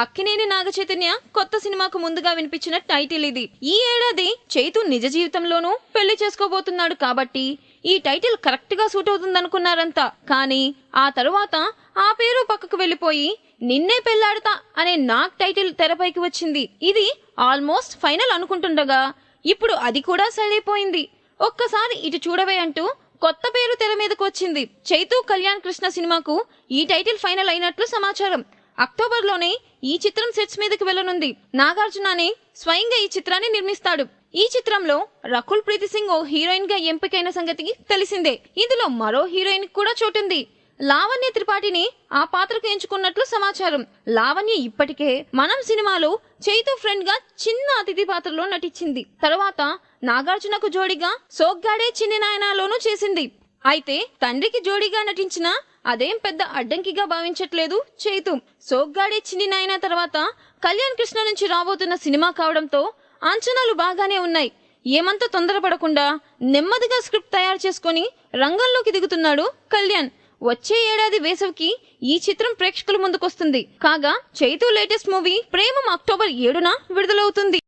అక్కినేని నాగచైతన్య కొత్త సినిమాకు ముందుగా వినిపించిన టైటిల్ ఇది. ఈ ఏడాది చైతు నిజ జీవితంలోనూ పెళ్లి చేసుకోబోతున్నాడు కాబట్టి ఈ టైటిల్ కరెక్ట్ గా సూట్ అవుతుందనుకున్నారంతా. కానీ ఆ తరువాత ఆ పేరు పక్కకు వెళ్లిపోయి నిన్నే పెళ్లాడతా అనే నాగ్ టైటిల్ తెరపైకి వచ్చింది. ఇది ఆల్మోస్ట్ ఫైనల్ అనుకుంటుండగా ఇప్పుడు అది కూడా సరిపోయింది. ఒక్కసారి ఇటు చూడవే అంటూ కొత్త పేరు తెర మీదకు వచ్చింది. చైతు కళ్యాణ్ కృష్ణ సినిమాకు ఈ టైటిల్ ఫైనల్ అయినట్లు సమాచారం. అక్టోబర్లోనే ఈ చిత్రం సెట్స్ మీదకి వెళ్లనుంది. నాగార్జుననే స్వయంగా ఈ చిత్రాన్ని నిర్మిస్తాడు. ఈ చిత్రంలో రకుల్ ప్రీతి సింగ్ ఓ హీరోయిన్ గా ఎంపికైన సంగతి తెలిసిందే. ఇందులో మరో హీరోయిన్ కూడా చోటుంది. లావణ్య త్రిపాఠిని ఆ పాత్రకు ఎంచుకున్నట్లు సమాచారం. లావణ్య ఇప్పటికే మనం సినిమాలో చైతు ఫ్రెండ్ గా చిన్న అతిథి పాత్రలో నటించింది. తర్వాత నాగార్జునకు జోడిగా సోగ్గాడే చిన్ని నాయనాలోనూ చేసింది. అయితే తండ్రికి జోడిగా నటించిన అదేం పెద్ద అడ్డంకిగా భావించట్లేదు చైతు. సోగ్గాడే చిన్ని నాయన తర్వాత కళ్యాణ్ కృష్ణ నుంచి రాబోతున్న సినిమా కావడంతో అంచనాలు బాగానే ఉన్నాయి. ఏమంత తొందరపడకుండా నెమ్మదిగా స్క్రిప్ట్ తయారు చేసుకుని రంగంలోకి దిగుతున్నాడు కళ్యాణ్. వచ్చే ఏడాది వేసవికి ఈ చిత్రం ప్రేక్షకుల ముందుకొస్తుంది. కాగా Chaitu latest movie Premam October 7న విడుదలవుతుంది.